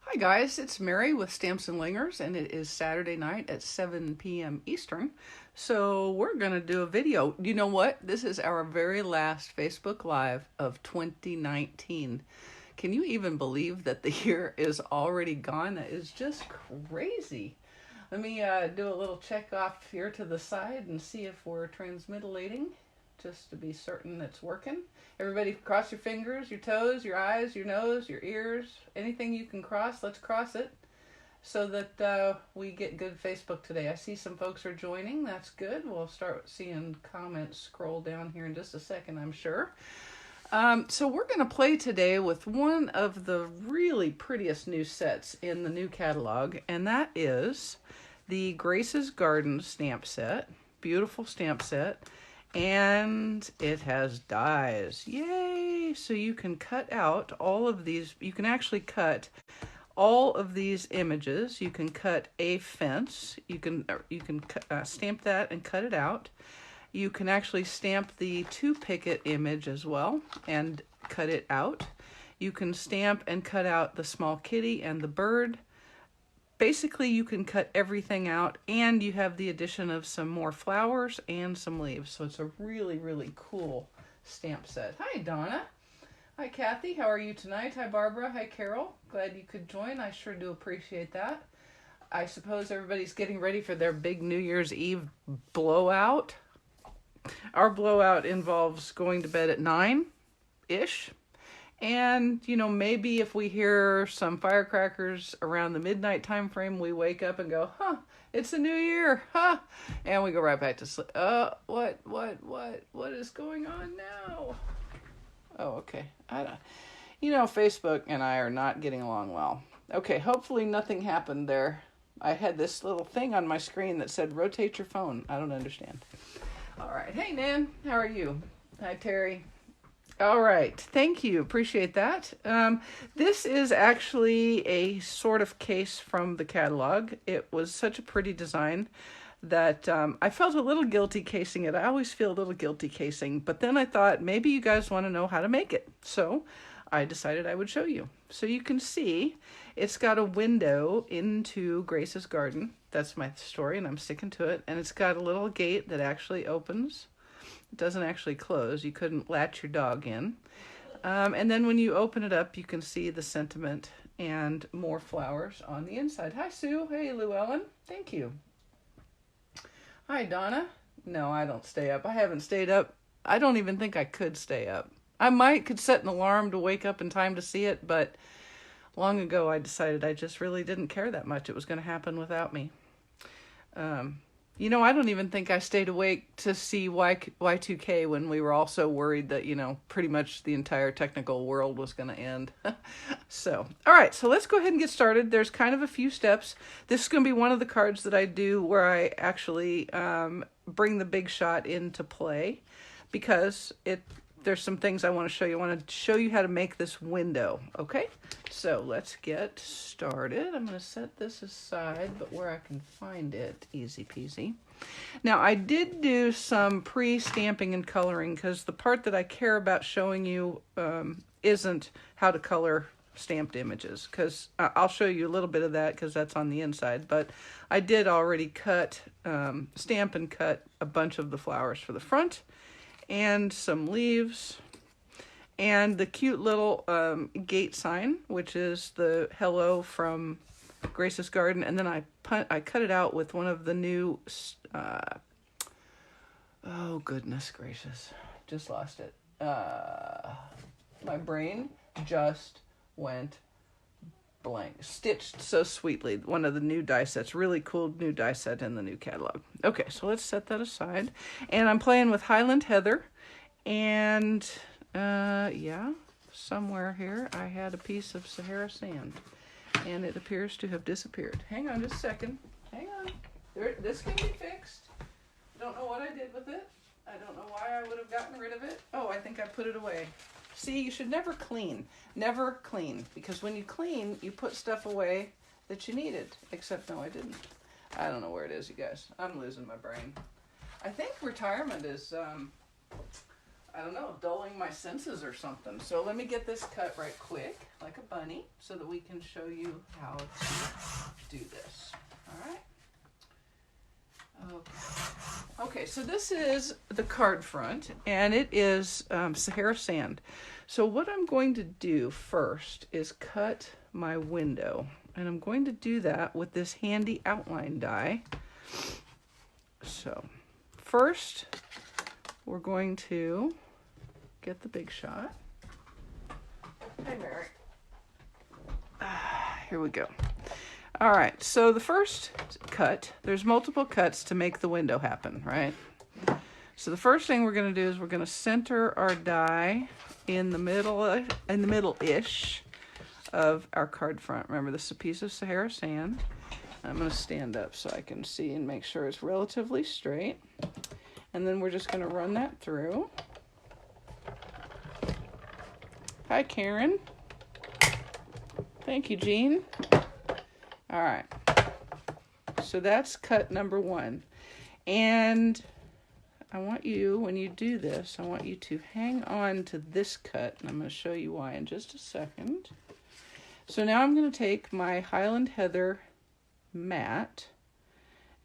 Hi guys, it's Mary with Stamps-N-Lingers, and it is Saturday night at 7 p.m. Eastern. So we're going to do a video. You know what? This is our very last Facebook Live of 2019. Can you even believe that the year is already gone? That is just crazy. Let me do a little check off here to the side and see if we're transmitilating, just to be certain it's working. Everybody cross your fingers, your toes, your eyes, your nose, your ears, anything you can cross, let's cross it so that we get good Facebook today. I see some folks are joining. That's good. We'll start seeing comments scroll down here in just a second, I'm sure. So we're going to play today with one of the really prettiest new sets in the new catalog, and that is the Grace's Garden stamp set. Beautiful stamp set. And it has dies. Yay! So you can cut out all of these. You can actually cut all of these images. You can cut a fence. You can stamp that and cut it out. You can actually stamp the 2-picket image as well and cut it out. You can stamp and cut out the small kitty and the bird. Basically, you can cut everything out, and you have the addition of some more flowers and some leaves. So it's a really, really cool stamp set. Hi, Donna. Hi, Kathy. How are you tonight? Hi, Barbara. Hi, Carol. Glad you could join. I sure do appreciate that. I suppose everybody's getting ready for their big New Year's Eve blowout. Our blowout involves going to bed at 9-ish. And, you know, maybe if we hear some firecrackers around the midnight time frame, we wake up and go, huh, it's a new year, huh? And we go right back to sleep. What is going on now? Oh, okay. Facebook and I are not getting along well. Okay, hopefully nothing happened there. I had this little thing on my screen that said, rotate your phone. I don't understand. All right. Hey, Nan, how are you? Hi, Terry. All right. Thank you. Appreciate that. This is actually a sort of case from the catalog. It was such a pretty design that I felt a little guilty casing it. I always feel a little guilty casing, but then I thought maybe you guys want to know how to make it. So I decided I would show you. So you can see it's got a window into Grace's garden. That's my story, and I'm sticking to it. And it's got a little gate that actually opens. It doesn't actually close. You couldn't latch your dog in. And then when you open it up, you can see the sentiment and more flowers on the inside. Hi, Sue. Hey, Llewellyn. Thank you. Hi, Donna. No, I don't stay up. I haven't stayed up. I don't even think I could stay up. I could set an alarm to wake up in time to see it, but long ago I decided I just really didn't care that much. It was going to happen without me. I don't even think I stayed awake to see Y2K when we were all so worried that, pretty much the entire technical world was going to end. So, all right, so let's go ahead and get started. There's kind of a few steps. This is going to be one of the cards that I do where I actually bring the big shot into play because there's some things I want to show you. I want to show you how to make this window, okay? So let's get started. I'm going to set this aside, but where I can find it, easy peasy. Now, I did do some pre-stamping and coloring because the part that I care about showing you isn't how to color stamped images, because I'll show you a little bit of that because that's on the inside, but I did already stamp and cut a bunch of the flowers for the front and some leaves and the cute little gate sign, which is the hello from Grace's Garden. And then I cut it out with one of the new, oh goodness gracious, just lost it. My brain just went blank. Stitched so sweetly. One of the new die sets, really cool new die set in the new catalog. Okay, so let's set that aside. And I'm playing with Highland Heather. And yeah, somewhere here I had a piece of Sahara sand. And it appears to have disappeared. Hang on just a second. Hang on. This can be fixed. Don't know what I did with it. I don't know why I would have gotten rid of it. Oh, I think I put it away. See, you should never clean. Never clean. Because when you clean, you put stuff away that you needed. Except, no, I didn't. I don't know where it is, you guys. I'm losing my brain. I think retirement is, I don't know, dulling my senses or something. So let me get this cut right quick, like a bunny, so that we can show you how to do this. All right. Okay, so this is the card front, and it is Sahara sand. So what I'm going to do first is cut my window, and I'm going to do that with this handy outline die. So first, we're going to get the big shot. Hey, Mary. Here we go. All right, so the first cut, there's multiple cuts to make the window happen, right? So the first thing we're going to do is we're going to center our die in the middle-ish of our card front. Remember, this is a piece of Sahara sand. I'm going to stand up so I can see and make sure it's relatively straight. And then we're just going to run that through. Hi, Karen. Thank you, Jean. All right, so that's cut number one. And I want you, when you do this, I want you to hang on to this cut, and I'm going to show you why in just a second. So now I'm going to take my Highland Heather mat,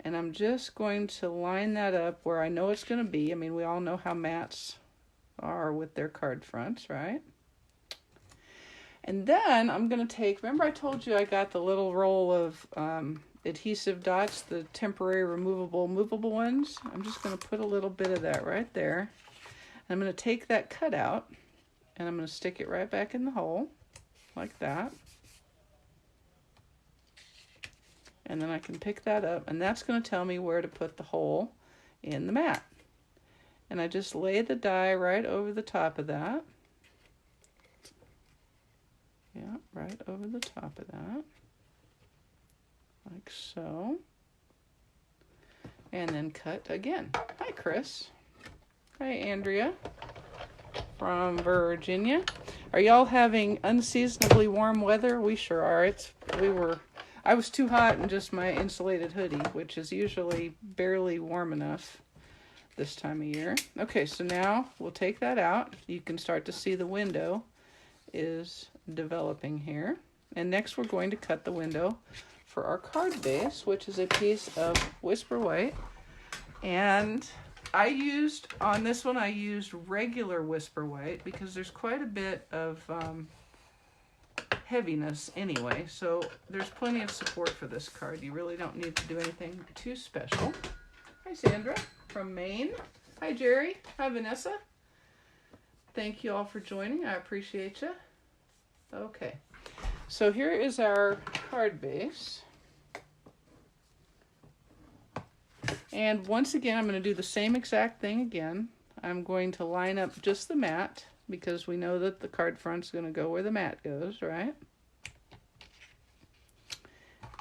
and I'm just going to line that up where I know it's going to be. I mean, we all know how mats are with their card fronts, right? And then I'm going to take, remember I told you I got the little roll of adhesive dots, the temporary removable, movable ones. I'm just going to put a little bit of that right there. And I'm going to take that cut out, and I'm going to stick it right back in the hole, like that. And then I can pick that up, and that's going to tell me where to put the hole in the mat. And I just lay the die right over the top of that. Yeah, right over the top of that, like so. And then cut again. Hi, Chris. Hi, Andrea from Virginia. Are y'all having unseasonably warm weather? We sure are. I was too hot in just my insulated hoodie, which is usually barely warm enough this time of year. Okay, so now we'll take that out. You can start to see the window is developing here. And next we're going to cut the window for our card base, which is a piece of Whisper White. And on this one I used regular Whisper White because there's quite a bit of heaviness anyway, so there's plenty of support for this card. You really don't need to do anything too special. Hi, Sandra from Maine. Hi, Jerry. Hi, Vanessa. Thank you all for joining. I appreciate you. Okay, so here is our card base. And once again, I'm going to do the same exact thing again. I'm going to line up just the mat because we know that the card front's going to go where the mat goes, right?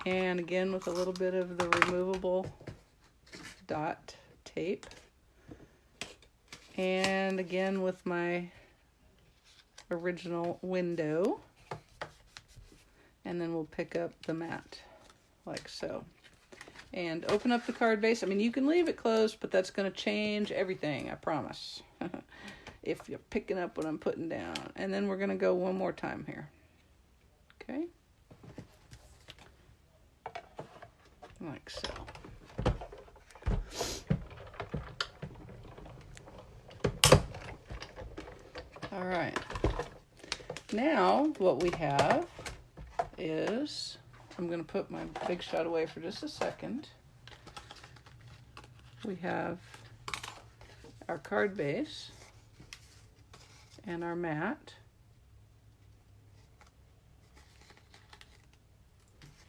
And again, with a little bit of the removable dot tape. And again with my original window. And then we'll pick up the mat like so. And open up the card base. I mean, you can leave it closed, but that's going to change everything, I promise. If you're picking up what I'm putting down. And then we're going to go one more time here. Okay? Like so. All right. Now, what we have is, I'm going to put my big shot away for just a second. We have our card base and our mat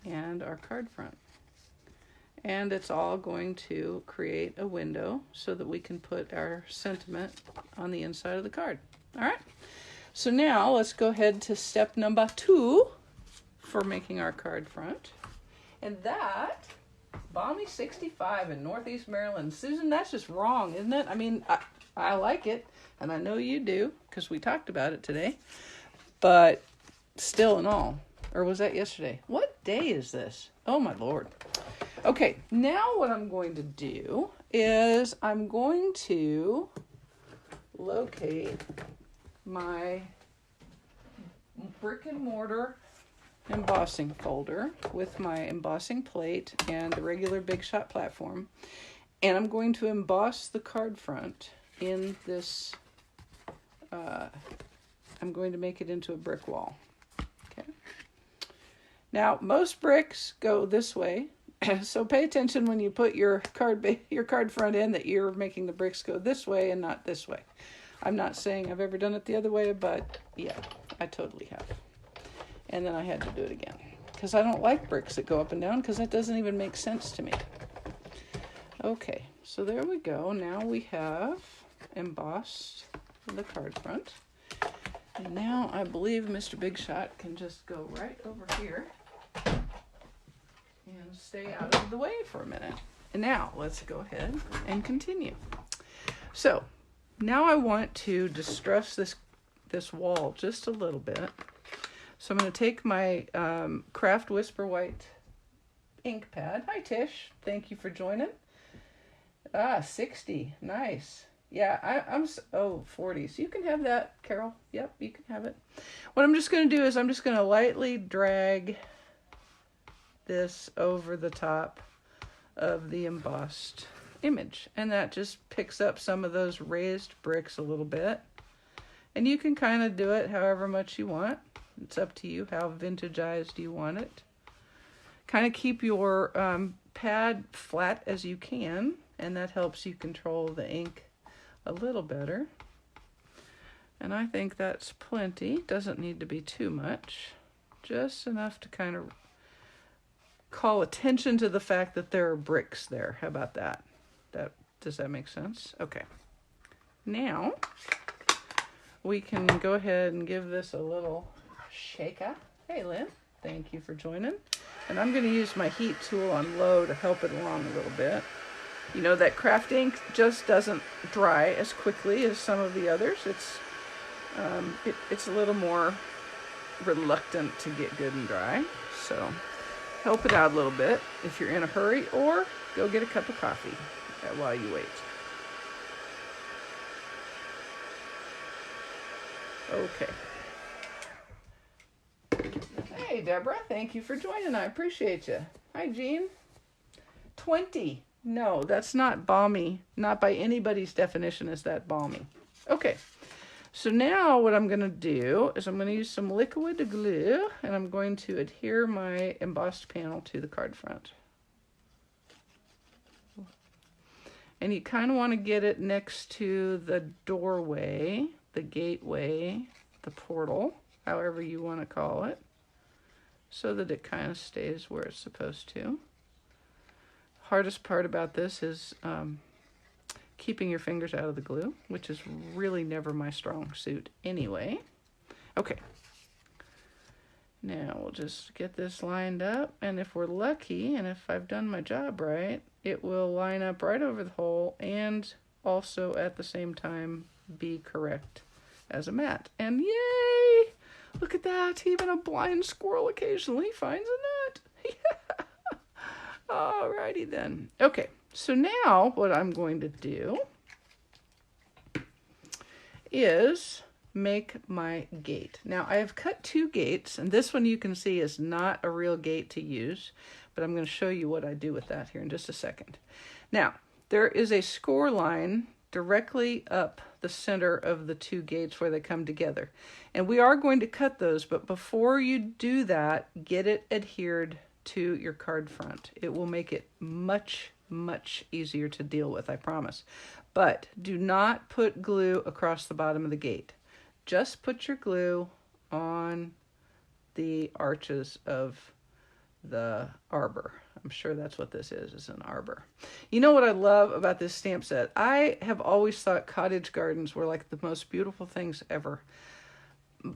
and our card front. And it's all going to create a window so that we can put our sentiment on the inside of the card. All right. So now let's go ahead to step number 2 for making our card front. And that, balmy 65 in Northeast Maryland. Susan, that's just wrong, isn't it? I mean, I like it, and I know you do, because we talked about it today. But still and all, or was that yesterday? What day is this? Oh, my Lord. Okay, now what I'm going to do is I'm going to locate my brick and mortar embossing folder with my embossing plate and the regular Big Shot platform, and I'm going to emboss the card front in this. I'm going to make it into a brick wall. Okay. Now most bricks go this way, so pay attention when you put your card front in that you're making the bricks go this way and not this way. I'm not saying I've ever done it the other way, but yeah, I totally have. And then I had to do it again because I don't like bricks that go up and down because that doesn't even make sense to me. Okay, so there we go. Now we have embossed the card front. And now I believe Mr. Big Shot can just go right over here and stay out of the way for a minute. And now let's go ahead and continue. So now I want to distress this wall just a little bit. So I'm going to take my Craft Whisper White ink pad. Hi Tish, thank you for joining. 60, nice. Yeah, I'm 40, so you can have that, Carol. Yep, you can have it. What I'm just going to do is I'm just going to lightly drag this over the top of the embossed image, and that just picks up some of those raised bricks a little bit. And you can kind of do it however much you want. It's up to you how vintageized you want it. Kind of keep your pad flat as you can, and that helps you control the ink a little better. And I think that's plenty. Doesn't need to be too much. Just enough to kind of call attention to the fact that there are bricks there. How about that? Does that make sense? Okay. Now we can go ahead and give this a little shaker. Hey Lynn, thank you for joining. And I'm going to use my heat tool on low to help it along a little bit. You know, that craft ink just doesn't dry as quickly as some of the others. It's a little more reluctant to get good and dry. So help it out a little bit if you're in a hurry, or go get a cup of coffee while you wait. Okay. Hey Deborah, thank you for joining. I appreciate you. Hi Jean. 20. No, that's not balmy. Not by anybody's definition is that balmy. Okay, so now what I'm going to do is I'm going to use some liquid glue, and I'm going to adhere my embossed panel to the card front. And you kind of want to get it next to the doorway, the gateway, the portal, however you want to call it, so that it kind of stays where it's supposed to. Hardest part about this is keeping your fingers out of the glue, which is really never my strong suit anyway. Okay. Now we'll just get this lined up, and if we're lucky, and if I've done my job right, it will line up right over the hole and also at the same time be correct as a mat. And yay! Look at that. Even a blind squirrel occasionally finds a nut. Yeah. Alrighty then. Okay, so now what I'm going to do is make my gate. Now I have cut 2 gates, and this one you can see is not a real gate to use, but I'm going to show you what I do with that here in just a second. Now, there is a score line directly up the center of the 2 gates where they come together. And we are going to cut those, but before you do that, get it adhered to your card front. It will make it much, much easier to deal with, I promise. But do not put glue across the bottom of the gate. Just put your glue on the arches of the arbor. I'm sure that's what this is an arbor. You know what I love about this stamp set? I have always thought cottage gardens were like the most beautiful things ever.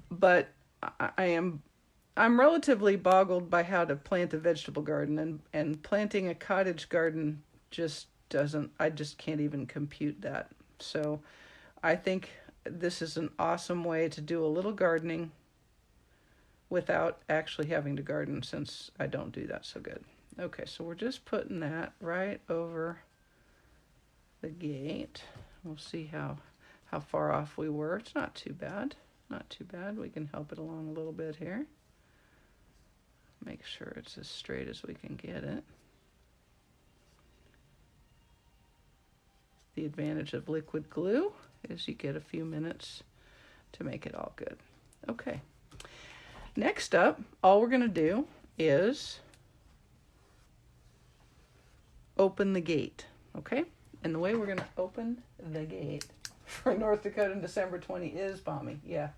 But I'm relatively boggled by how to plant a vegetable garden, and planting a cottage garden just doesn't, I just can't even compute that. So I think this is an awesome way to do a little gardening without actually having to garden, since I don't do that so good. Okay, so we're just putting that right over the gate. We'll see how how far off we were. It's not too bad. Not too bad. We can help it along a little bit here. Make sure it's as straight as we can get it. The advantage of liquid glue is you get a few minutes to make it all good. Okay. Next up, all we're going to do is open the gate, okay? And the way we're going to open the gate for North Dakota in December 20 is balmy. Yeah,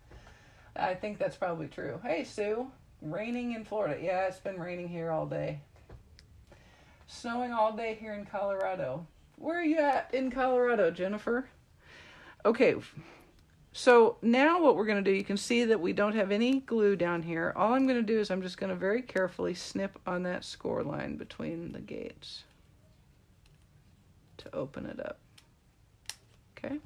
I think that's probably true. Hey, Sue, raining in Florida. Yeah, it's been raining here all day. Snowing all day here in Colorado. Where are you at in Colorado, Jennifer? Okay, so now what we're going to do, you can see that we don't have any glue down here. All I'm going to do is I'm just going to very carefully snip on that score line between the gates to open it up. Okay?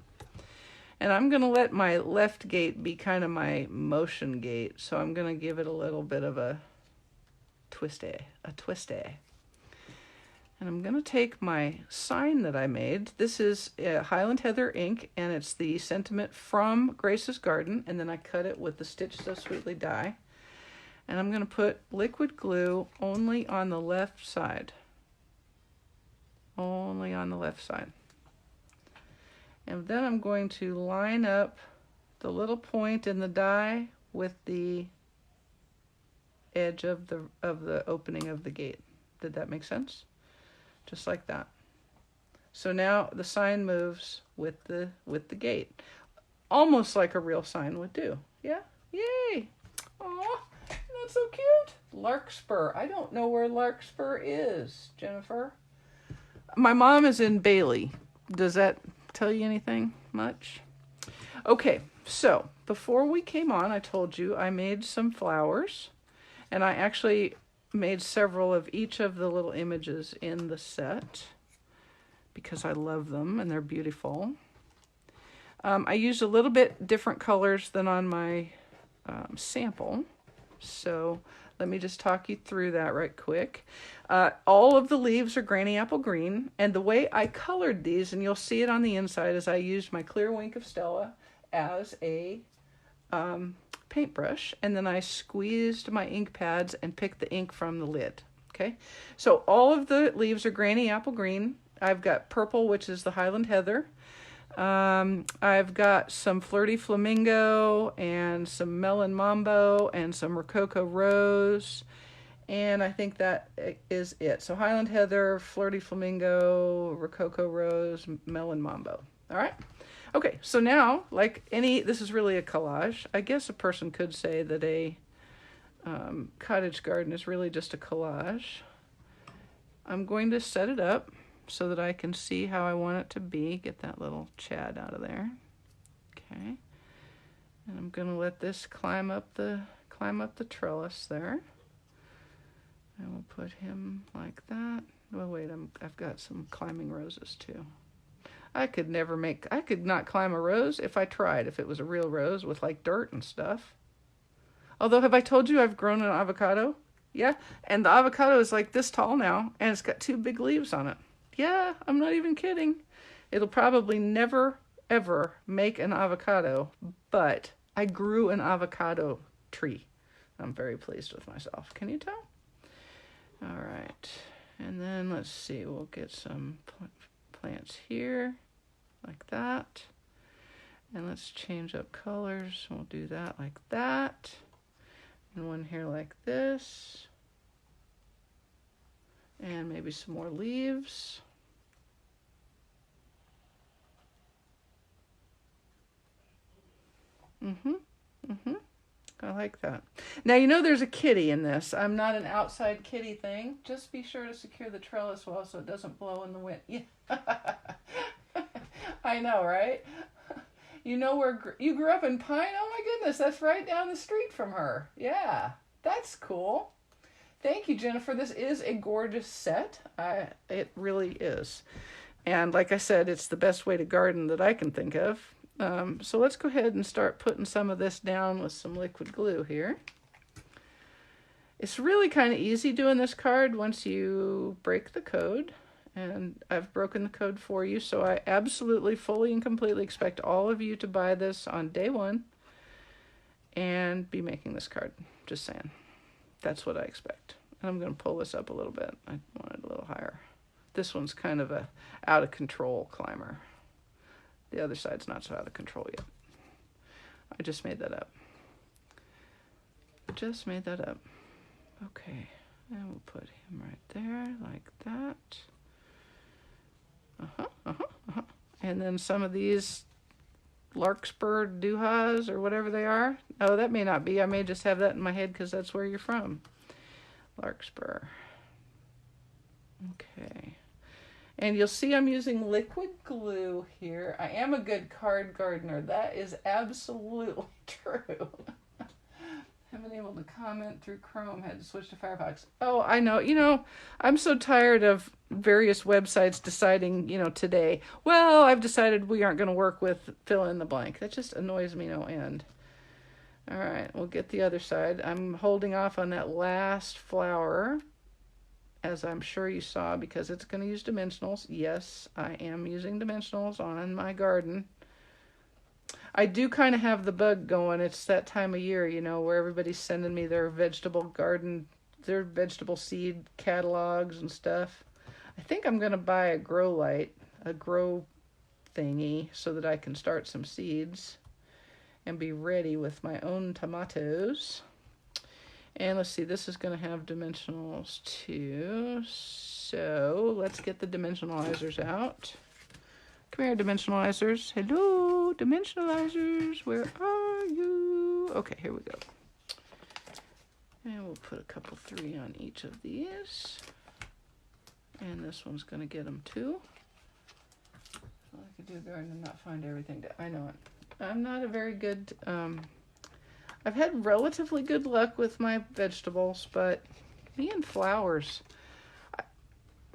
And I'm going to let my left gate be kind of my motion gate, so I'm going to give it a little bit of a twisty. And I'm going to take my sign that I made. This is Highland Heather ink, and it's the sentiment from Grace's Garden, and then I cut it with the Stitch So Sweetly die. And I'm going to put liquid glue only on the left side. Only on the left side. And then I'm going to line up the little point in the die with the edge of the opening of the gate. Did that make sense? Just like that. So now the sign moves with the gate, almost like a real sign would do. Yeah, yay! Aw, that's so cute. Larkspur. I don't know where Larkspur is, Jennifer. My mom is in Bailey. Does that tell you anything much? Okay, so before we came on, I told you I made some flowers, and I actually made several of each of the little images in the set because I love them and they're beautiful. I used a little bit different colors than on my sample, so let me just talk you through that right quick. All of the leaves are Granny Apple Green, and the way I colored these, and you'll see it on the inside, is I used my Clear Wink of Stella as a paintbrush, and then I squeezed my ink pads and picked the ink from the lid. Okay, so all of the leaves are Granny Apple Green. I've got purple, which is the Highland Heather. I've got some Flirty Flamingo and some Melon Mambo and some Rococo Rose, and I think that is it. So Highland Heather, Flirty Flamingo, Rococo Rose, Melon Mambo. All right. Okay, so now, this is really a collage. I guess a person could say that a cottage garden is really just a collage. I'm going to set it up so that I can see how I want it to be. Get that little Chad out of there. Okay, and I'm going to let this climb up the trellis there. And we'll put him like that. Well, wait, I've got some climbing roses too. I could not climb a rose if I tried, if it was a real rose with like dirt and stuff. Although, have I told you I've grown an avocado? Yeah, and the avocado is like this tall now, and it's got 2 big leaves on it. Yeah, I'm not even kidding. It'll probably never, ever make an avocado, but I grew an avocado tree. I'm very pleased with myself. Can you tell? All right, and then let's see, we'll get some plants here like that, and let's change up colors. We'll do that like that, and one here like this, and maybe some more leaves. I like that. Now, you know there's a kitty in this. I'm not an outside kitty thing. Just be sure to secure the trellis well so it doesn't blow in the wind. Yeah. I know, right? You know where you grew up in Pine? Oh my goodness, that's right down the street from her. Yeah, that's cool. Thank you, Jennifer. This is a gorgeous set. It really is. And like I said, it's the best way to garden that I can think of. So let's go ahead and start putting some of this down with some liquid glue here. It's really kind of easy doing this card once you break the code. And I've broken the code for you, so I absolutely, fully, and completely expect all of you to buy this on day one and be making this card. Just saying. That's what I expect. And I'm going to pull this up a little bit. I want it a little higher. This one's kind of a out of control climber. The other side's not so out of control yet. I just made that up. Just made that up. Okay. And we'll put him right there like that. And then some of these larkspur doohas or whatever they are. Oh, that may not be. I may just have that in my head because that's where you're from. Larkspur. Okay. And you'll see I'm using liquid glue here. I am a good card gardener. That is absolutely true. Haven't been able to comment through Chrome. Had to switch to Firefox. Oh, I know. You know, I'm so tired of various websites deciding, you know, today, well, I've decided we aren't going to work with fill in the blank. That just annoys me no end. All right, we'll get the other side. I'm holding off on that last flower, as I'm sure you saw, because it's going to use dimensionals. Yes, I am using dimensionals on my garden. I do kind of have the bug going. It's that time of year, you know, where everybody's sending me their vegetable garden, their vegetable seed catalogs and stuff. I think I'm going to buy a grow light, a grow thingy, so that I can start some seeds and be ready with my own tomatoes. And let's see, this is going to have dimensionals too. So let's get the dimensionalizers out. Come here, dimensionalizers. Hello, dimensionalizers. Where are you? Okay, here we go. And we'll put a couple 3 on each of these. And this one's going to get them too. Well, I could do a garden and not find everything. I know it. I'm not a very good... I've had relatively good luck with my vegetables, but me and flowers...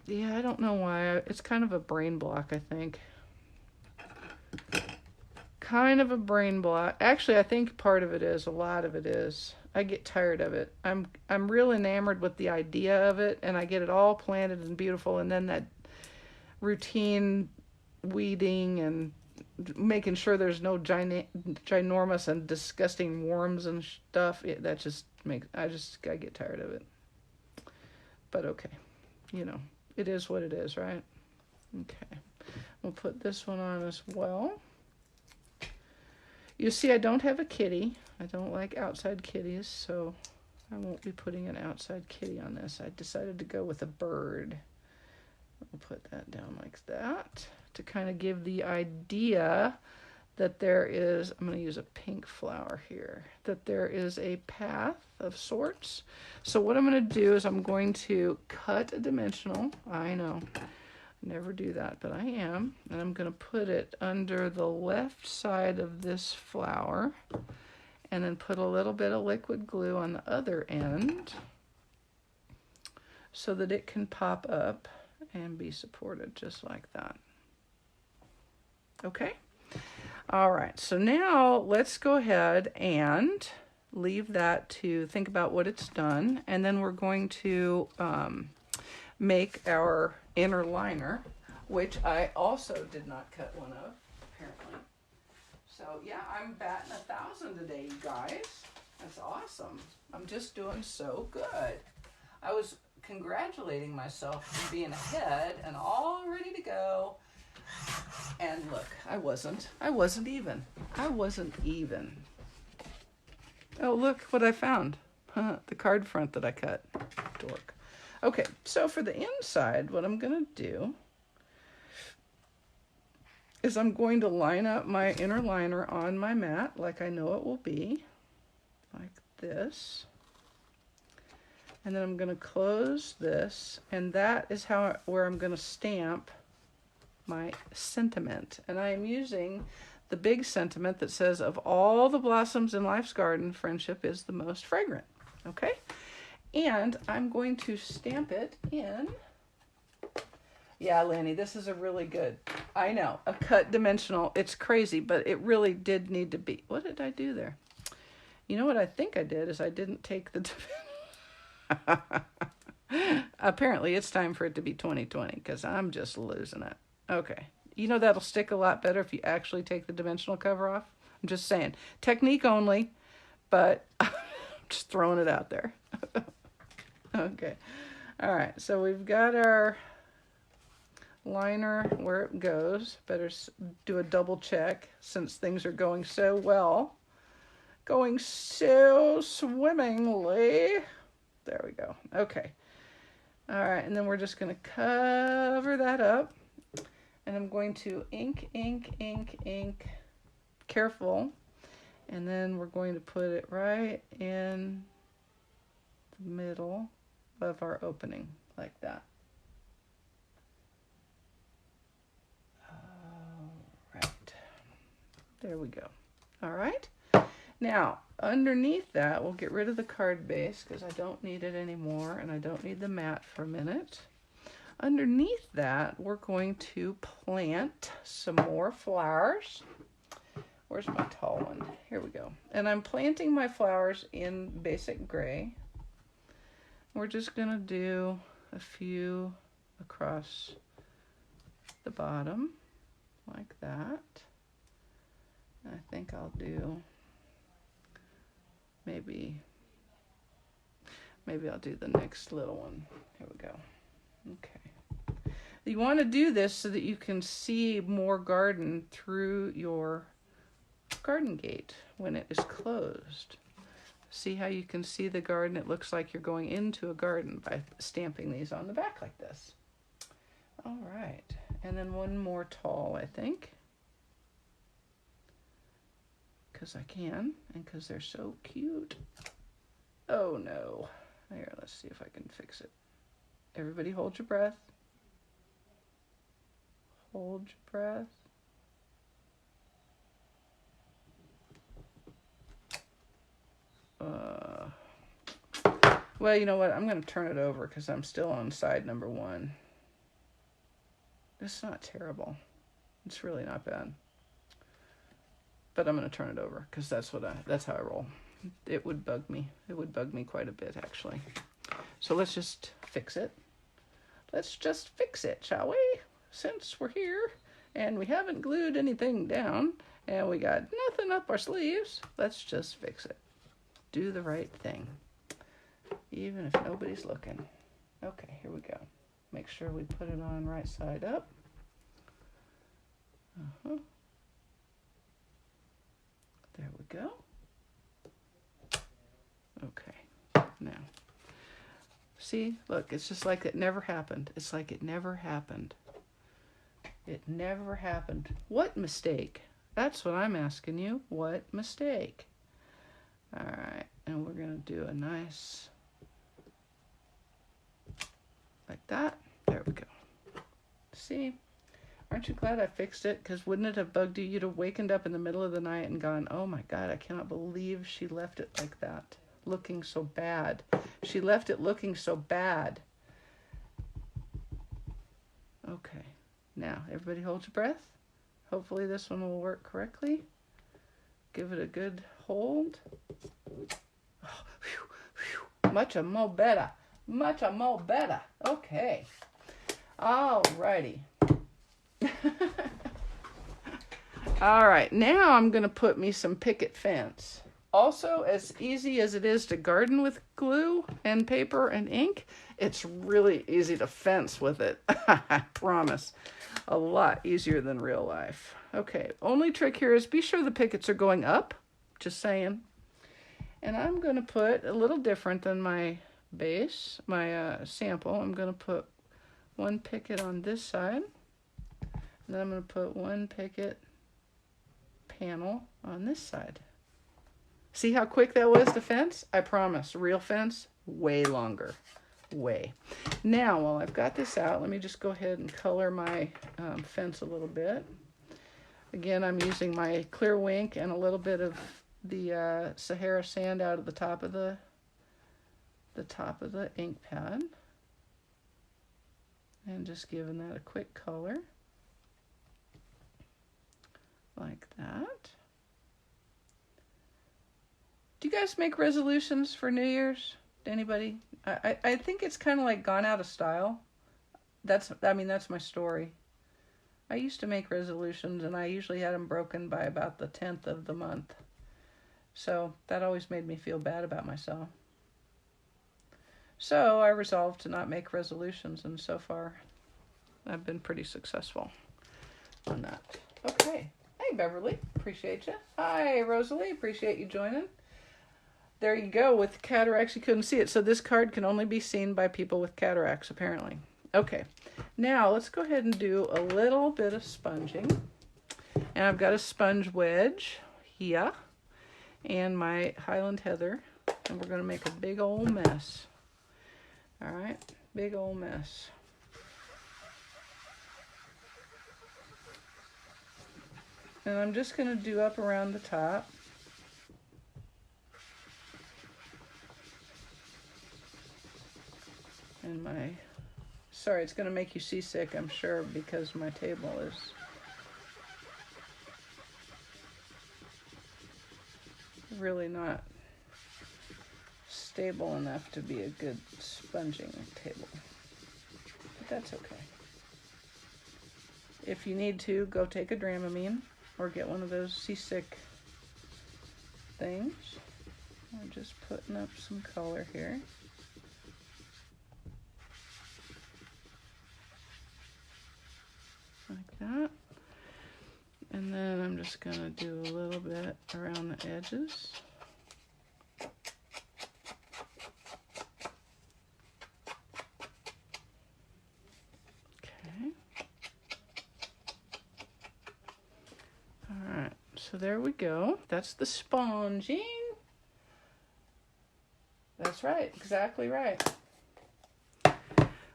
yeah, I don't know why. It's kind of a brain block, I think. Kind of a brain block. Actually, I think part of it is, a lot of it is, I get tired of it. I'm real enamored with the idea of it, and I get it all planted and beautiful, and then that routine weeding and making sure there's no ginormous and disgusting worms and stuff, that just makes, I get tired of it. But okay, you know, it is what it is, right? Okay, we'll put this one on as well. You see, I don't have a kitty. I don't like outside kitties, so I won't be putting an outside kitty on this. I decided to go with a bird. We'll put that down like that to kind of give the idea that there is, I'm going to use a pink flower here, that there is a path of sorts. So what I'm going to do is I'm going to cut a dimensional. I know, never do that, but I am. And I'm going to put it under the left side of this flower and then put a little bit of liquid glue on the other end so that it can pop up and be supported just like that. Okay? All right, so now let's go ahead and leave that to think about what it's done, and then we're going to make our inner liner, which I also did not cut one of, apparently. So yeah, I'm batting 1,000 today, you guys. That's awesome. I'm just doing so good. I was congratulating myself for being ahead and all ready to go. And look, I wasn't even. Oh, look what I found. The card front that I cut. Dork. Okay, so for the inside, what I'm going to do is I'm going to line up my inner liner on my mat like I know it will be. Like this. And then I'm going to close this, and that is where I'm going to stamp my sentiment. And I am using the big sentiment that says, of all the blossoms in life's garden, friendship is the most fragrant. Okay? And I'm going to stamp it in. Yeah, Lanny, this is a really good, I know, a cut dimensional. It's crazy, but it really did need to be. What did I do there? You know what I think I did is I didn't take the Apparently it's time for it to be 2020 because I'm just losing it. Okay. You know that'll stick a lot better if you actually take the dimensional cover off. I'm just saying. Technique only, but I'm just throwing it out there. Okay. All right. So we've got our liner where it goes. Better do a double check since things are going so well. Going so swimmingly. There we go. Okay. All right, and then we're just going to cover that up. And I'm going to ink, ink, ink, ink. Careful. And then we're going to put it right in the middle of our opening, like that. All right. There we go. All right. Now, underneath that, we'll get rid of the card base because I don't need it anymore, and I don't need the mat for a minute. Underneath that, we're going to plant some more flowers. Where's my tall one? Here we go. And I'm planting my flowers in basic gray. We're just going to do a few across the bottom, like that. And I think I'll do... Maybe I'll do the next little one. Here we go. Okay. You want to do this so that you can see more garden through your garden gate when it is closed. See how you can see the garden? It looks like you're going into a garden by stamping these on the back like this. All right. And then one more tall, I think. Because I can, and because they're so cute. Oh no. Here, let's see if I can fix it. Everybody hold your breath. Hold your breath. Well, you know what? I'm going to turn it over because I'm still on side number 1. It's not terrible. It's really not bad. But I'm going to turn it over because that's how I roll. It would bug me. It would bug me quite a bit, actually. So let's just fix it. Let's just fix it, shall we? Since we're here and we haven't glued anything down and we got nothing up our sleeves, let's just fix it. Do the right thing, even if nobody's looking. Okay, here we go. Make sure we put it on right side up. There we go. Okay, now, see, look, it's just like it never happened. It's like it never happened. It never happened. What mistake? That's what I'm asking you. What mistake? All right, and we're going to do a nice, like that. There we go. See? Aren't you glad I fixed it? Because wouldn't it have bugged you? You'd have wakened up in the middle of the night and gone, oh my God, I cannot believe she left it like that, looking so bad. She left it looking so bad. Okay, now everybody hold your breath. Hopefully this one will work correctly. Give it a good hold. Oh, whew, whew. Much more better. Much more better. Okay. All righty. All right, now I'm going to put me some picket fence. Also, as easy as it is to garden with glue and paper and ink, it's really easy to fence with it. I promise. A lot easier than real life. Okay, only trick here is be sure the pickets are going up. Just saying. And I'm going to put a little different than my base, my sample. I'm going to put one picket on this side. And then I'm going to put one picket panel on this side. See how quick that was to fence? I promise, real fence, way longer. Way. Now, while I've got this out, let me just go ahead and color my fence a little bit. Again, I'm using my clear wink and a little bit of the Sahara sand out of the top of the ink pad. And just giving that a quick color. Like that. Do you guys make resolutions for New Year's? Anybody? I think it's kind of like gone out of style. I mean, that's my story. I used to make resolutions, and I usually had them broken by about the 10th of the month. So that always made me feel bad about myself. So I resolved to not make resolutions, and so far I've been pretty successful on that. Okay. Hey, Beverly. Appreciate you. Hi, Rosalie. Appreciate you joining. There you go. With cataracts, you couldn't see it. So this card can only be seen by people with cataracts, apparently. Okay. Now, let's go ahead and do a little bit of sponging. And I've got a sponge wedge here and my Highland Heather. And we're going to make a big old mess. All right. Big old mess. And I'm just going to do up around the top. And sorry, it's going to make you seasick, I'm sure, because my table is really not stable enough to be a good sponging table. But that's okay. If you need to, go take a Dramamine or get one of those seasick things. I'm just putting up some color here. Like that. And then I'm just going to do a little bit around the edges. Okay. All right, so there we go. That's the sponging. That's right, exactly right.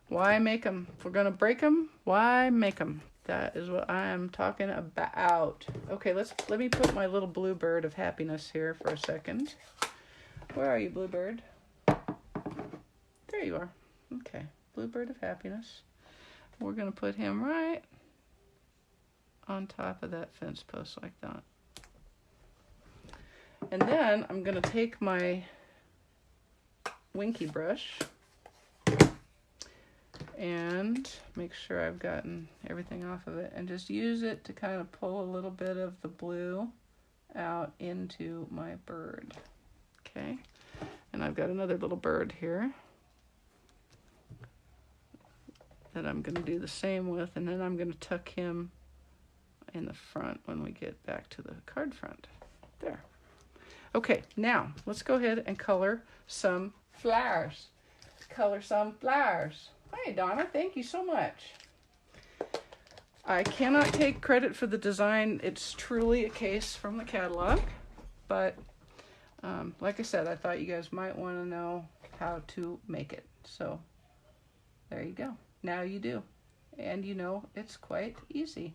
Why make them? If we're going to break them, why make them? That is what I am talking about. Okay, let me put my little bluebird of happiness here for a second. Where are you, bluebird? There you are. Okay, bluebird of happiness. We're going to put him right on top of that fence post like that. And then I'm going to take my Winky brush and make sure I've gotten everything off of it and just use it to kind of pull a little bit of the blue out into my bird. Okay, and I've got another little bird here that I'm going to do the same with, and then I'm going to tuck him in the front when we get back to the card front. There. Okay, now let's go ahead and color some flowers. Color some flowers. Hi, Donna. Thank you so much. I cannot take credit for the design. It's truly a case from the catalog. But like I said, I thought you guys might want to know how to make it. So there you go. Now you do. And you know it's quite easy.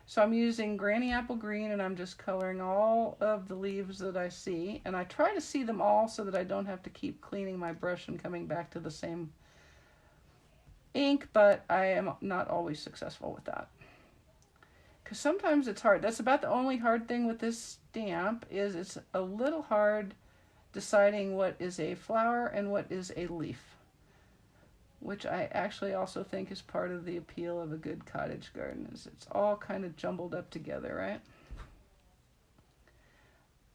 So I'm using Granny Apple Green, and I'm just coloring all of the leaves that I see. And I try to see them all so that I don't have to keep cleaning my brush and coming back to the same ink, but I am not always successful with that. Because sometimes it's hard. That's about the only hard thing with this stamp, is it's a little hard deciding what is a flower and what is a leaf. Which I actually also think is part of the appeal of a good cottage garden, is it's all kind of jumbled up together, right?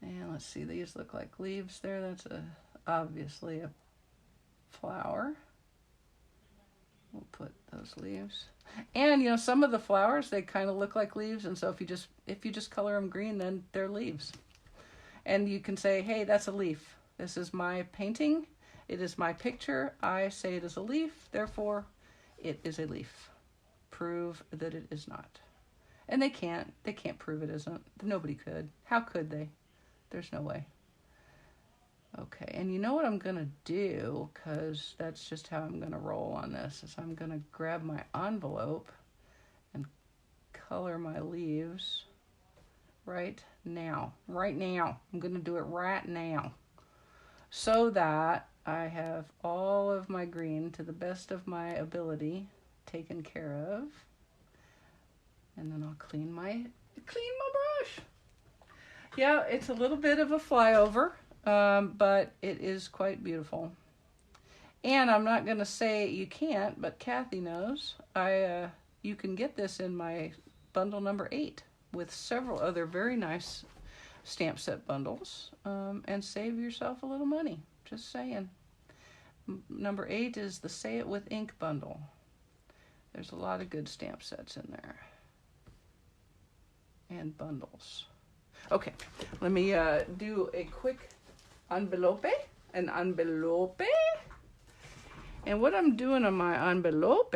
And let's see, these look like leaves there. That's obviously a flower. We'll put those leaves. And you know, some of the flowers, they kind of look like leaves, and so if you just color them green, then they're leaves. And you can say, hey, that's a leaf. This is my painting. It is my picture. I say it is a leaf, therefore it is a leaf. Prove that it is not. And they can't prove it isn't. Nobody could. How could they? There's no way. Okay, and you know what I'm gonna do, because that's just how I'm gonna roll on this, is I'm gonna grab my envelope and color my leaves right now. Right now. I'm gonna do it right now. So that I have all of my green, to the best of my ability, taken care of. And then I'll clean my brush. Yeah, it's a little bit of a flyover, but it is quite beautiful. And I'm not going to say you can't, but Kathy knows. You can get this in my bundle number 8 with several other very nice stamp set bundles, and save yourself a little money. Just saying. Number 8 is the Say It With Ink bundle. There's a lot of good stamp sets in there. And bundles. Okay, let me do a quick envelope. An envelope. And what I'm doing on my envelope,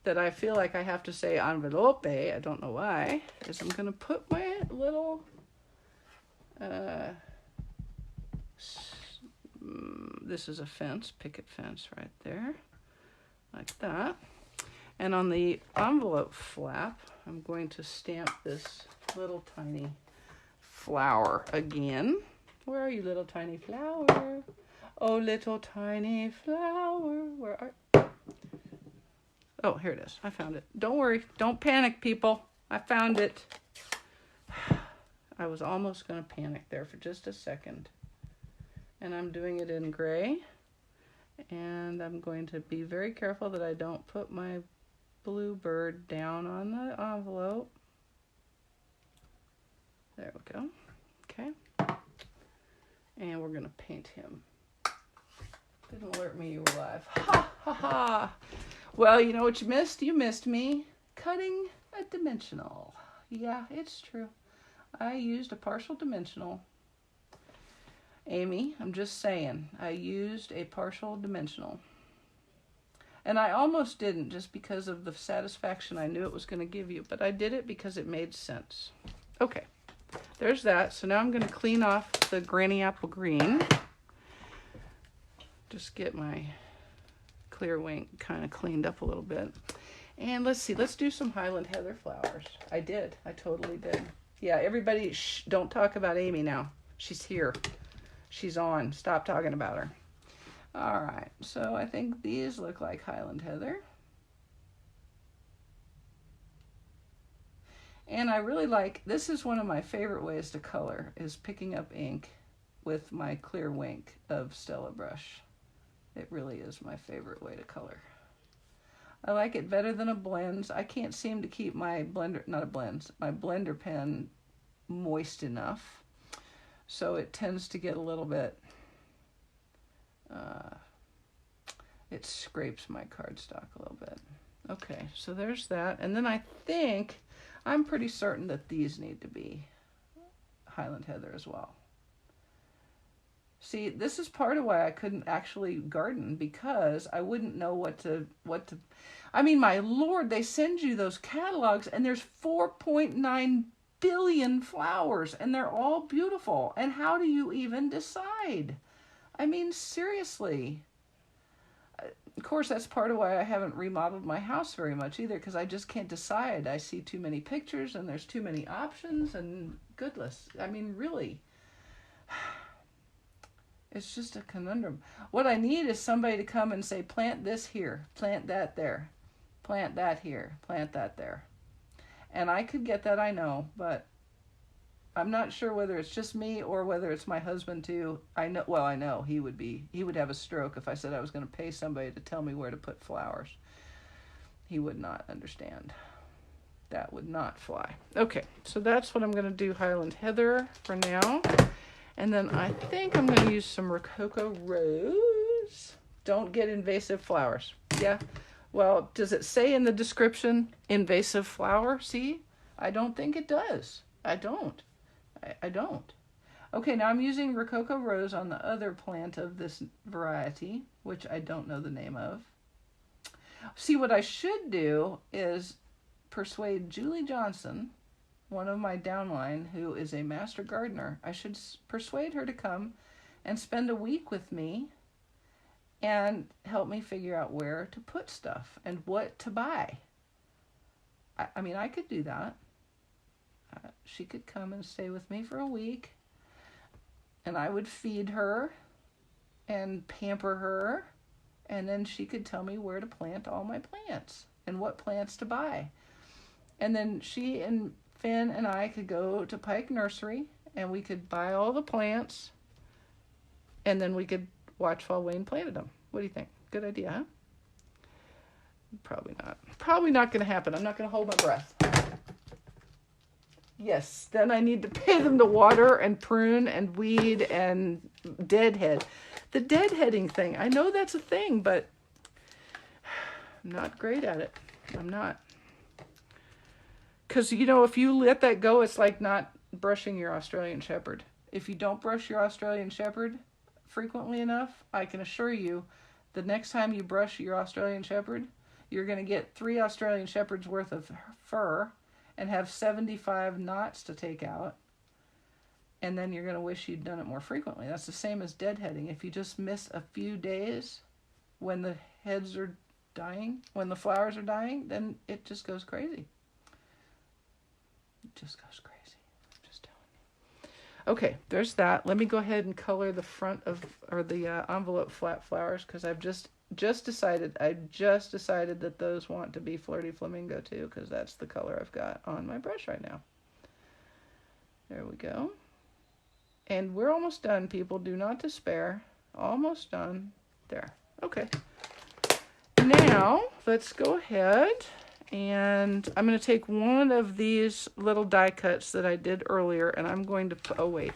that I feel like I have to say envelope, I don't know why, is I'm going to put my little this is a fence, picket fence right there, like that. And on the envelope flap, I'm going to stamp this little tiny flower again. Where are you, little tiny flower? Oh, little tiny flower, where are... Oh, here it is. I found it. Don't worry. Don't panic, people. I found it. I was almost going to panic there for just a second. And I'm doing it in gray. And I'm going to be very careful that I don't put my blue bird down on the envelope. There we go. Okay. And we're going to paint him. Didn't alert me you were live. Ha ha ha. Well, you know what you missed? You missed me cutting a dimensional. Yeah, it's true. I used a partial dimensional. Amy, I'm just saying. I used a partial dimensional. And I almost didn't just because of the satisfaction I knew it was going to give you. But I did it because it made sense. Okay. There's that. So now I'm going to clean off the Granny Apple Green. Just get my clear wing kind of cleaned up a little bit. And let's see, let's do some Highland Heather flowers. I did. I totally did. Yeah, everybody, shh, don't talk about Amy now. She's here. She's on. Stop talking about her. All right, so I think these look like Highland Heather. And I really like, this is one of my favorite ways to color, is picking up ink with my clear wink of Stella brush. It really is my favorite way to color. I like it better than a blends. I can't seem to keep my blender, not a blends, my blender pen moist enough. So it tends to get a little bit, it scrapes my cardstock a little bit. Okay, so there's that. And then I think, I'm pretty certain that these need to be Highland Heather as well. See, this is part of why I couldn't actually garden, because I wouldn't know what to, I mean, my Lord, they send you those catalogs and there's 4.9 billion flowers and they're all beautiful. And how do you even decide? I mean, seriously. Of course, that's part of why I haven't remodeled my house very much either, because I just can't decide. I see too many pictures and there's too many options and goodness. I mean, really. It's just a conundrum. What I need is somebody to come and say, plant this here, plant that there, plant that here, plant that there. And I could get that, I know, but I'm not sure whether it's just me or whether it's my husband too. I know he would have a stroke if I said I was going to pay somebody to tell me where to put flowers. He would not understand. That would not fly. Okay, so that's what I'm going to do, Highland Heather for now. And then I think I'm going to use some Rococo Rose. Don't get invasive flowers. Yeah. Well, does it say in the description invasive flower? See, I don't think it does. I don't. Okay, now I'm using Rococo Rose on the other plant of this variety, which I don't know the name of. See, what I should do is persuade Julie Johnson, one of my downline, who is a master gardener. I should persuade her to come and spend a week with me and help me figure out where to put stuff and what to buy. I mean, I could do that. She could come and stay with me for a week, and I would feed her and pamper her, and then she could tell me where to plant all my plants and what plants to buy. And then she and Finn and I could go to Pike Nursery and we could buy all the plants, and then we could watch while Wayne planted them. What do you think? Good idea, huh? Probably not. Probably not going to happen. I'm not going to hold my breath. Yes, then I need to pay them to water and prune and weed and deadhead. The deadheading thing, I know that's a thing, but I'm not great at it. I'm not. Because, you know, if you let that go, it's like not brushing your Australian Shepherd. If you don't brush your Australian Shepherd frequently enough, I can assure you, the next time you brush your Australian Shepherd, you're going to get 3 Australian Shepherds worth of fur and have 75 knots to take out. And then you're going to wish you'd done it more frequently. That's the same as deadheading. If you just miss a few days when the heads are dying, when the flowers are dying, then it just goes crazy. It just goes crazy. I'm just telling you. Okay, there's that. Let me go ahead and color the front of, or the envelope flat flowers, because I've just decided that those want to be Flirty Flamingo too, because that's the color I've got on my brush right now. There we go. And we're almost done, people. Do not despair. Almost done. There. Okay. Now, let's go ahead and I'm going to take one of these little die cuts that I did earlier, and I'm going to, oh wait,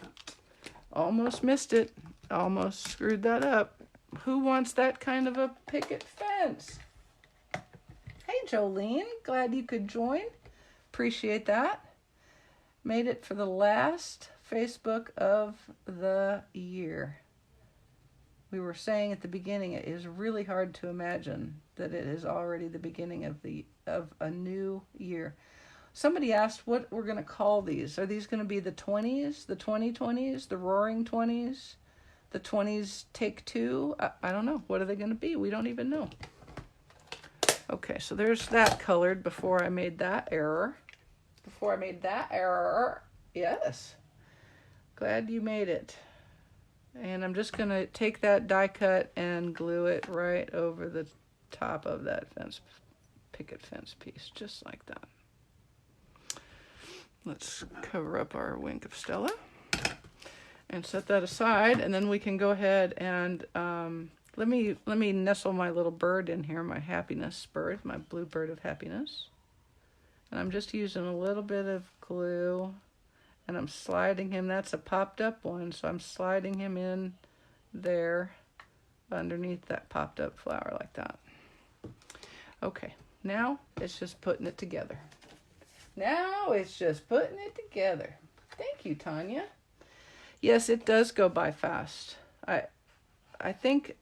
almost missed it. Almost screwed that up. Who wants that kind of a picket fence? Hey, Jolene. Glad you could join. Appreciate that. Made it for the last Facebook of the year. We were saying at the beginning, it is really hard to imagine that it is already the beginning of a new year. Somebody asked what we're going to call these. Are these going to be the 20s, the 2020s, the Roaring 20s, the 20s take 2? I don't know. What are they going to be? We don't even know. Okay, so there's that colored before I made that error. Yes. Glad you made it. And I'm just going to take that die cut and glue it right over the top of that picket fence piece, just like that. Let's cover up our wink of Stella and set that aside, and then we can go ahead and let me nestle my little bird in here, my happiness bird, my blue bird of happiness. And I'm just using a little bit of glue, and I'm sliding him. That's a popped up one, so I'm sliding him in there underneath that popped up flower like that. Okay, now it's just putting it together. Thank you, Tanya. Yes, it does go by fast. I think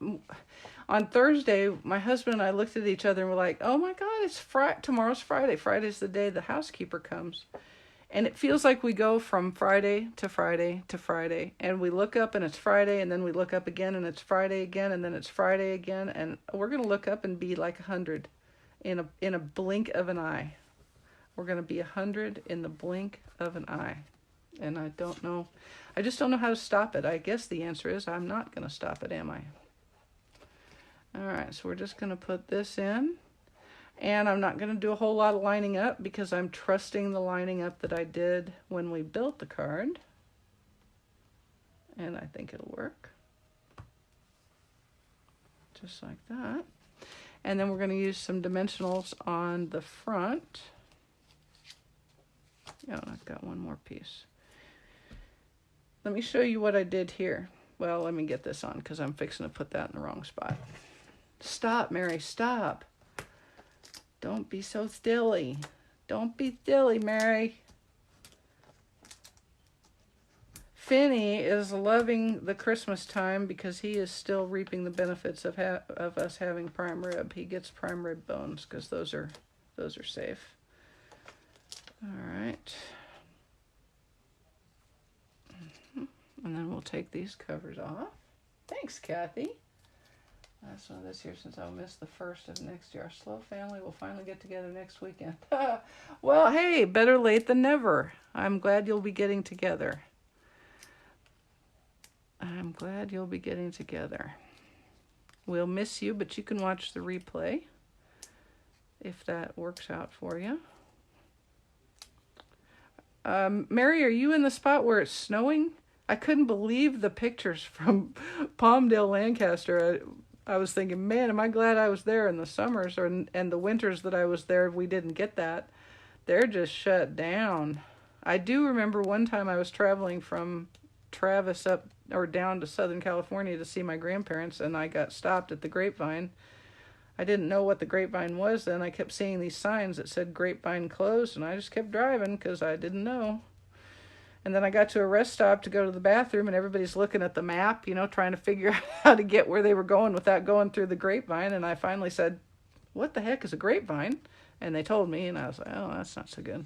on Thursday, my husband and I looked at each other and were like, oh my God, it's tomorrow's Friday. Friday's the day the housekeeper comes. And it feels like we go from Friday to Friday to Friday. And we look up and it's Friday, and then we look up again and it's Friday again, and then it's Friday again. And we're going to look up and be like 100 in a blink of an eye. We're going to be 100 in the blink of an eye. And I don't know. I just don't know how to stop it. I guess the answer is I'm not going to stop it, am I? All right, so we're just going to put this in. And I'm not going to do a whole lot of lining up because I'm trusting the lining up that I did when we built the card. And I think it'll work. Just like that. And then we're going to use some dimensionals on the front. Oh, I've got one more piece. Let me show you what I did here. Well, let me get this on because I'm fixing to put that in the wrong spot. Stop, Mary, stop. Don't be so silly. Don't be silly, Mary. Finney is loving the Christmas time because he is still reaping the benefits of us having prime rib. He gets prime rib bones because those are safe. All right. And then we'll take these covers off. Thanks, Kathy. That's one of this year since I'll miss the first of next year. Our slow family will finally get together next weekend. Well, hey, better late than never. I'm glad you'll be getting together. We'll miss you, but you can watch the replay if that works out for you. Mary, are you in the spot where it's snowing? I couldn't believe the pictures from Palmdale, Lancaster. I was thinking, man, am I glad I was there in the summers and the winters that I was there, we didn't get that. They're just shut down. I do remember one time I was traveling from Travis up or down to Southern California to see my grandparents, and I got stopped at the Grapevine. I didn't know what the Grapevine was then. I kept seeing these signs that said Grapevine closed, and I just kept driving because I didn't know. And then I got to a rest stop to go to the bathroom, and everybody's looking at the map, you know, trying to figure out how to get where they were going without going through the Grapevine. And I finally said, what the heck is a grapevine? And they told me, and I was like, oh, that's not so good.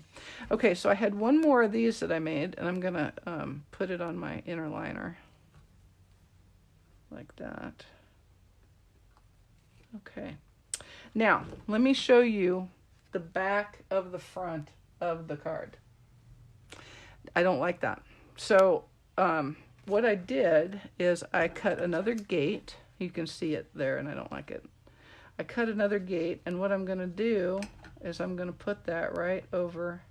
Okay, so I had one more of these that I made, and I'm going to put it on my inner liner. Like that. Okay. Now, let me show you the back of the front of the card. I don't like that. So what I did is I cut another gate. You can see it there, and I don't like it. I cut another gate, and what I'm going to do is I'm going to put that right over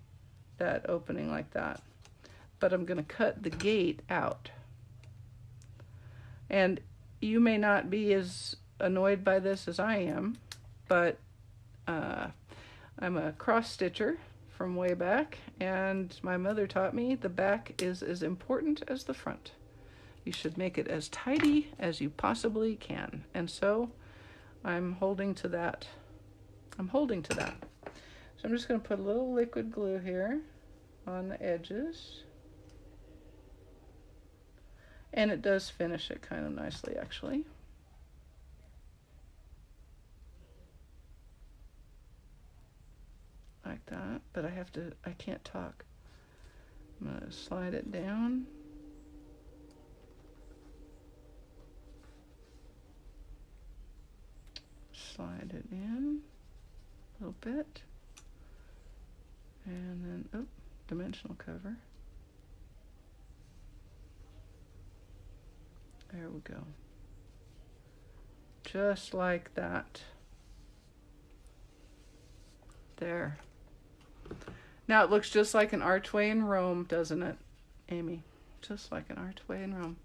that opening like that. But I'm going to cut the gate out. And you may not be as annoyed by this as I am, but I'm a cross stitcher from way back, and my mother taught me the back is as important as the front. You should make it as tidy as you possibly can. And so I'm holding to that. So I'm just going to put a little liquid glue here on the edges. And it does finish it kind of nicely, actually. Like that, but I can't talk. I'm going to slide it down. Slide it in a little bit. And then, dimensional cover. There we go. Just like that. There. Now it looks just like an archway in Rome, doesn't it, Amy? Just like an archway in Rome.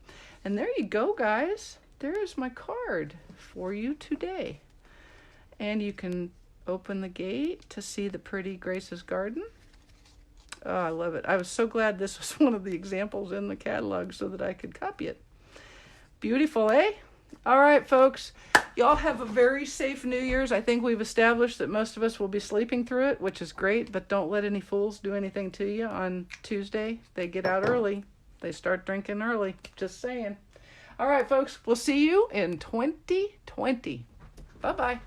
And there you go, guys. There's my card for you today. And you can open the gate to see the pretty Grace's Garden. Oh, I love it. I was so glad this was one of the examples in the catalog so that I could copy it. Beautiful, eh? All right, folks. Y'all have a very safe New Year's. I think we've established that most of us will be sleeping through it, which is great, but don't let any fools do anything to you on Tuesday. They get out early. They start drinking early. Just saying. All right, folks. We'll see you in 2020. Bye-bye.